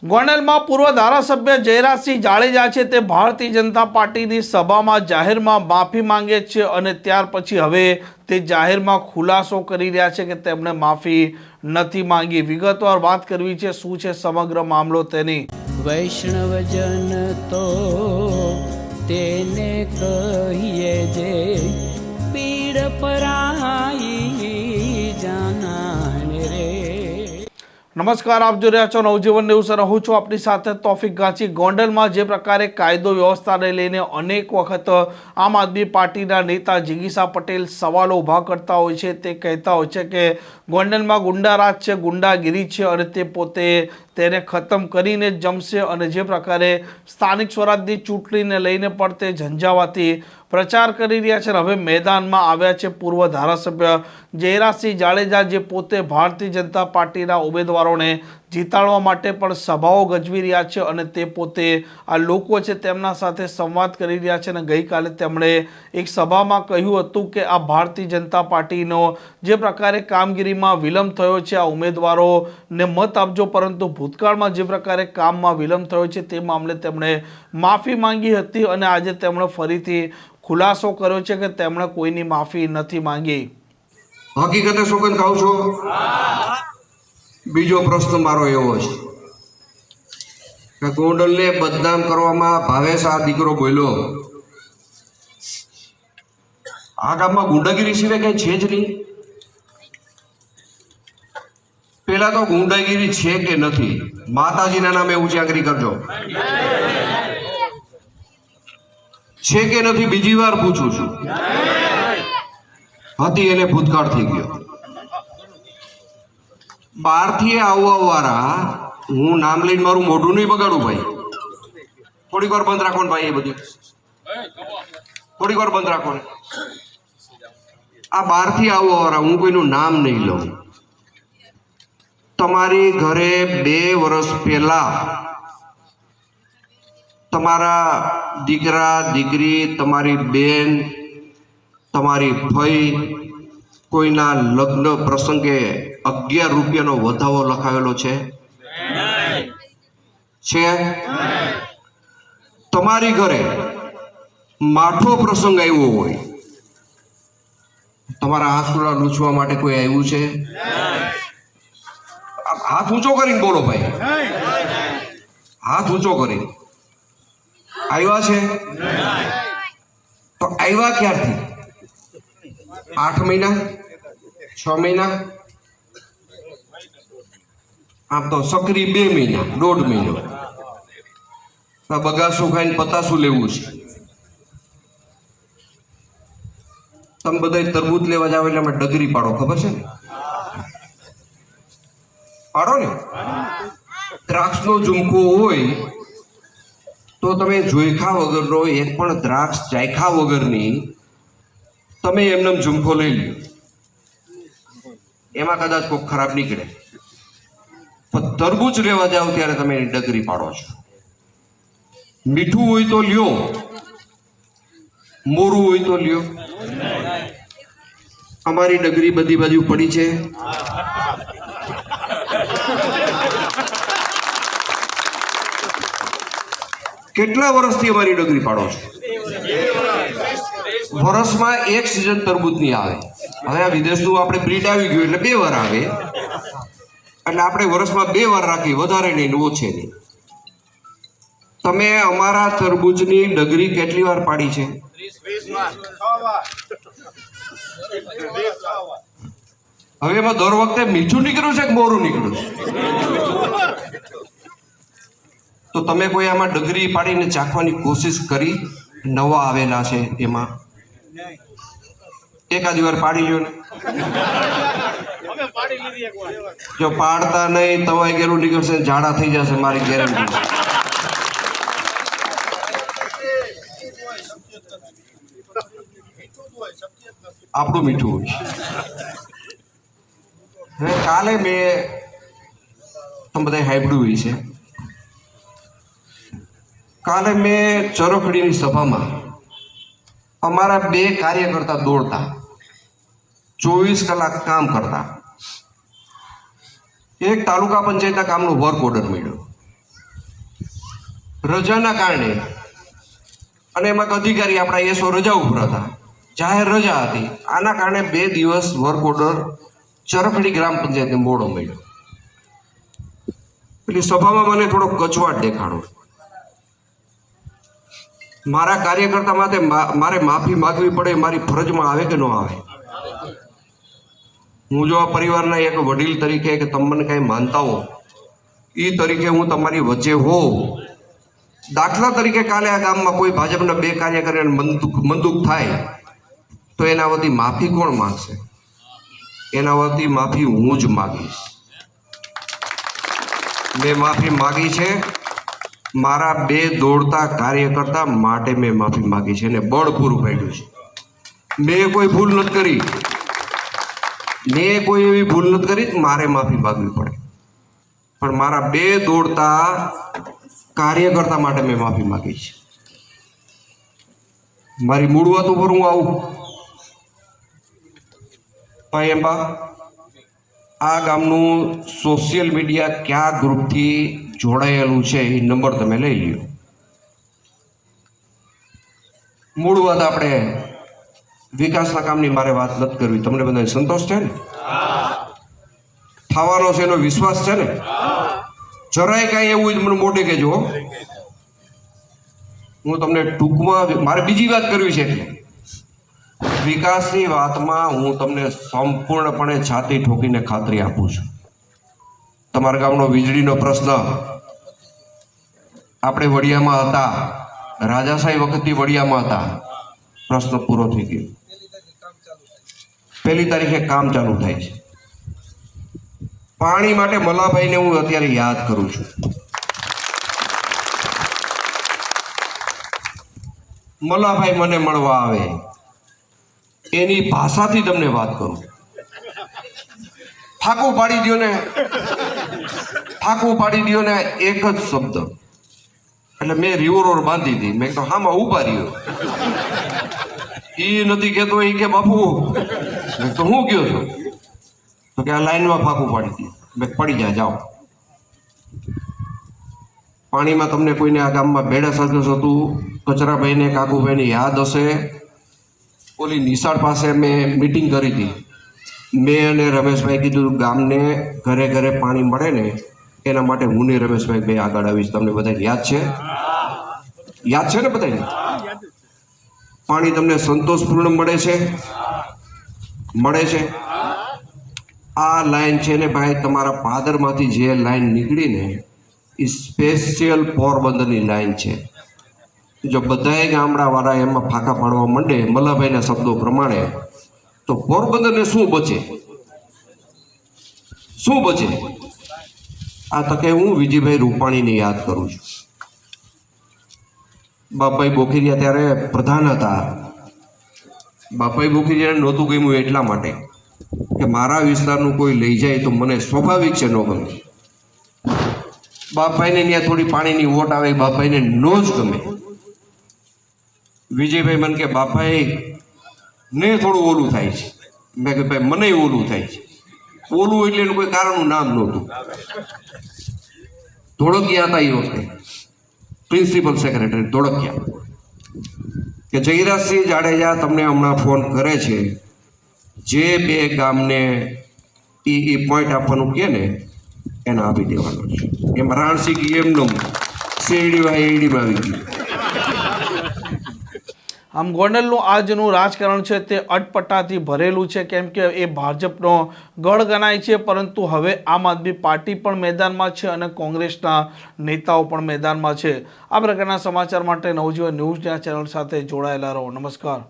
ગોંડલમાં પૂર્વ ધારાસભ્ય જયરાજસિંહ જાડેજા છે તે ભારતીય જનતા પાર્ટીની સભામાં જાહેરમાં માફી માંગે છે અને ત્યાર પછી હવે તે જાહેરમાં ખુલાસો કરી રહ્યા છે કે તેમણે માફી નથી માંગી। વિગતવાર વાત કરવી છે શું છે સમગ્ર મામલો તેની। વૈષ્ણવજન તો તેને કહીએ જે પીડ પરાઈ જાનાને રે। નમસ્કાર, આપ જોઈ રહ્યા છો નવજીવન ન્યૂઝ અને હું છું આપની સાથે તોફિક ગાંચી। ગોંડલમાં જે પ્રકારે કાયદો વ્યવસ્થાને લઈને અનેક વખત આમ આદમી પાર્ટીના નેતા જિગીશા પટેલ સવાલો ઊભા કરતા હોય છે। તે કહેતા હોય છે કે ગોંડલમાં ગુંડારાજ છે, ગુંડાગીરી છે અને તે પોતે તેને ખતમ કરીને જ જમશે। અને જે પ્રકારે સ્થાનિક સ્વરાજની ચૂંટણીને લઈને પણ તે ઝંઝાવાતી પ્રચાર કરી રહ્યા છે। હવે મેદાનમાં આવ્યા છે પૂર્વ ધારાસભ્ય જયરાજસિંહ જાડેજા, જે પોતે ભારતીય જનતા પાર્ટીના ઉમેદવારોને જીતાડવા માટે પણ સભાઓ ગજવી રહ્યા છે અને તે પોતે આ લોકો છે તેમના સાથે સંવાદ કરી રહ્યા છે। અને ગઈકાલે તેમણે એક સભામાં કહ્યું હતું કે આ ભારતીય જનતા પાર્ટીનો જે પ્રકારે કામગીરીમાં વિલંબ થયો છે, આ ઉમેદવારોને મત આપજો, પરંતુ ભૂતકાળમાં જે પ્રકારે કામમાં વિલંબ થયો છે તે મામલે તેમણે માફી માંગી હતી અને આજે તેમણે ફરીથી ખુલાસો કર્યો છે કે તેમણે કોઈની માફી નથી માંગી। હકીકતે સોગંદ ખાવ છો। બીજો પ્રશ્ન મારો એવો છે કે ગોંડલને બદનામ કરવામાં ભાવેશ આ દીકરો બોલ્યો, આ ગામમાં ગુંડાગીરી સિવાય કઈ છે જ નહીં। પેલા તો ગુંડાગીરી છે કે નથી, માતાજીના નામે ઉજાગરી કરજો, છે કે નથી બીજી વાર પૂછું છું। હતી એને ભૂતકાળ થઈ ગયો। બહારથી આવવા વાળા, હું નામ લઈને મારું મોઢું નહીં બગાડું ભાઈ, થોડીક વાર બંધ રાખો ને ભાઈ, એ બધું થોડીક વાર બંધ રાખો ને। આ બહારથી આવવા વાળા, હું કોઈનું નામ નહીં લઉં, તમારી ઘરે 2 વર્ષ પહેલા તમારા દીકરા દીકરી, તમારી બેન, તમારી ફઈ કોઈના લગ્ન પ્રસંગે 11 રૂપિયાનો વધાવો લખાવેલો છે? તમારી ઘરે માઠો પ્રસંગ આવ્યો હોય, તમારા આંસુડા લૂછવા માટે કોઈ આવ્યું છે? હાથ ઊંચો કરીને બોલો ભાઈ, હાથ ઊંચો કરીને આવ્યા છે? તો આવ્યા ક્યારથી? 8 મહિના, 6 મહિના, આમ તો સક્રી 2 મહિના, 1.5 મહિનો બગાસું ખાઈને પતાસું લેવું છે। તમે બધા તરબૂચ લેવા જાવ એટલે અમે ડગરી પાડો, ખબર છે ને? પાડો ને। દ્રાક્ષનો ઝુમકો હોય તો તમે જોઈખા વગરનો એક પણ દ્રાક્ષ ચાખ્યા વગરની તમે એમને ઝુમકો લઈ લ્યો, એમાં કદાચ કોઈ ખરાબ નીકળે, પણ તરબૂચ લેવા જાવ ત્યારે તમે એની ડગરી પાડો છો। મીઠું હોય તો લ્યો, મોરું હોય તો લ્યો। અમારી ડગરી બધી બાજુ પડી છે। કેટલા વર્ષથી અમારી ડગરી પાડો છો? વર્ષમાં 1 સિઝન તરબૂચની આવે। હવે આ વિદેશનું આપણે બ્રીડ આવી ગયું એટલે 2 વાર આવે, એટલે આપણે વર્ષમાં 2 વાર રાખી, વધારે નહીં ઓછે નહીં। તમે અમારા તરબૂચની ડગરી કેટલી વાર પાડી છે? હવે એમાં દર વખતે મીઠું નીકળ્યું છે કે મોરું નીકળ્યું છે? તો તમે કોઈ આમાં ડગરી પાડીને ચાખવાની કોશિશ કરી? નવા આવેલા છે એમાં એકાદી વાર પાડી લ્યો ને। જો પાડતા નહીં તવાઈ ગયેલું નીકળશે, ઝાડા થઈ જશે, મારી ગેરંટી। આપણું મીઠું હોય। હવે કાલે મેં તમે બધા હાઈબ્ડું હોય છે, કાલે મેં ચરખડીની સભામાં અમારા 2 કાર્યકર્તા દોડતા 24 કલાક કામ કરતા, એક તાલુકા પંચાયતના કામનો વર્ક ઓર્ડર મળ્યો। રજાના કારણે, અને એમાં અધિકારી આપણા એસો રજા ઉપર હતા, જાહેર રજા હતી, આના કારણે 2 દિવસ વર્ક ઓર્ડર ચરખડી ગ્રામ પંચાયતને મોડો મળ્યો. પેલી સભામાં મને થોડો કચવાટ દેખાડો. મારા કાર્યકર્તા માટે મારે માફી માગવી પડે, મારી ફરજમાં આવે કે ન આવે? હું જો આ પરિવારના એક વડીલ તરીકે કે તમે મને કાંઈ માનતા હો એ તરીકે હું તમારી વચ્ચે હોઉં. દાખલા તરીકે કાલે આ ગામમાં કોઈ ભાજપના 2 કાર્યકરોને મંદુક થાય તો એના વતી માફી કોણ માંગશે? એના વતી માફી હું જ માગીશ. મેં માફી માગી છે, મારા 2 દોડતા કાર્યકર્તા માટે મેં માફી માગી છે અને બળ પૂરું પાડ્યું છે. મેં કોઈ ભૂલ નથી કરી, મેં કોઈ એવી ભૂલ નથી કરી મારે માફી માગવી પડે, પણ મારા 2 દોડતા કાર્યકર્તા માટે મેં માફી માગી છે. મારી મૂળ વાત ઉપર હું આવું. ભાઈ એમ્બા, આ ગામનું સોશિયલ મીડિયા કયા ગ્રુપથી જોડાયેલું છે એ નંબર તમે લઈ લ્યો. મૂળ વાત આપણે વિકાસના કામની મારે વાત નથી કરવી. તમને બધાને સંતોષ છે ને? થવાનો છે એનો વિશ્વાસ છે ને? જરાય કાંઈ એવું જ મને મોઢે કહેજો. હું તમને ટૂંકમાં મારે બીજી વાત કરવી છે એટલે વિકાસની વાતમાં હું તમને સંપૂર્ણપણે છાતી ઠોકીને ખાતરી આપું છું. તમારા ગામનો વીજળીનો પ્રશ્ન આપણે વડિયામાં હતા, રાજાશાહી વખતથી વડિયામાં હતા, પ્રશ્ન પૂરો થઈ ગયો. 1 તારીખે કામ ચાલુ થાય છે. પાણી માટે મલાભાઈને હું અત્યારે યાદ કરું છું. મલાભાઈ મને મળવા આવે, એની ભાષાથી તમને વાત કરું. ફાંકું પાડી દો ને, ફાંકું પાડી દો ને, એક જ શબ્દ. એટલે મેં રિવોલ્વર બાંધી હતી. મેં તો હામાં ઉભા રહ્યો. એ નથી કહેતો, એ કે બાપુ, મેં તો હું ગયો છું તો કે આ લાઈનમાં ફાંકું પાડી દે. મેં પડી જાય, જાઓ. પાણીમાં તમને કોઈને આ ગામમાં બેડા સર્કસ હતું, કચરાભાઈને કાકુભાઈને યાદ હશે. ઓલી નિશાળ પાસે મેં મિટિંગ કરી હતી. મેં અને રમેશભાઈ કીધું ગામને ઘરે ઘરે પાણી મળે ને એના માટે હું ને રમેશભાઈ 2 આગળ આવીશ. તમને બધાને યાદ છે? યાદ છે ને બધાને? પાણી તમને સંતોષપૂર્ણ મળે છે? મળે છે? આ લાઈન છે ને ભાઈ, તમારા પાદરમાંથી જે લાઈન નીકળીને એ સ્પેશિયલ પોરબંદરની લાઈન છે. જો બધાએ ગામડાવાળા એમાં ફાંકા પાડવા માંડે મલ્લાભાઈના શબ્દો પ્રમાણે તો પોરબંદરને શું બચે? શું બચે? આ તકે હું વિજયભાઈ રૂપાણીને યાદ કરું છું. બાપભાઈ બોખીરિયા ત્યારે પ્રધાન હતા. બાપભાઈ બોખીરિયાને નહોતું ગમ્યું એટલા માટે કે મારા વિસ્તારનું કોઈ લઈ જાય તો મને સ્વાભાવિક છે ન ગમે. બાપભાઈને ત્યાં થોડી પાણીની વોટ આવે, બાપભાઈને નો જ ગમે. વિજયભાઈ મને કે બાપભાઈ ને થોડું ઓલું થાય છે. મેં કે ભાઈ મને ઓલું થાય છે. ઓલું એટલે એનું કોઈ કારણનું નામ નહોતું. ધોળકિયા હતા એ વખતે પ્રિન્સિપલ સેક્રેટરી ધોળકિયા, કે જયરાજસિંહ જાડેજા તમને હમણાં ફોન કરે છે, જે 2 ગામને એ પોઈન્ટ આપવાનું કહે ને એને આપી દેવાનો છે. એમાં રાણસિંહ એમનો શેરડીમાં એડીમાં આવી ગયું. આમ ગોંડલનું આજનું રાજકારણ છે તે અટપટાથી ભરેલું છે, કેમ કે એ ભાજપનો ગઢ ગણાય છે, પરંતુ હવે આમ આદમી પાર્ટી પણ મેદાનમાં છે અને કોંગ્રેસના નેતાઓ પણ મેદાનમાં છે. આ પ્રકારના સમાચાર માટે નવજીવન ન્યૂઝના ચેનલ સાથે જોડાયેલા રહો. નમસ્કાર.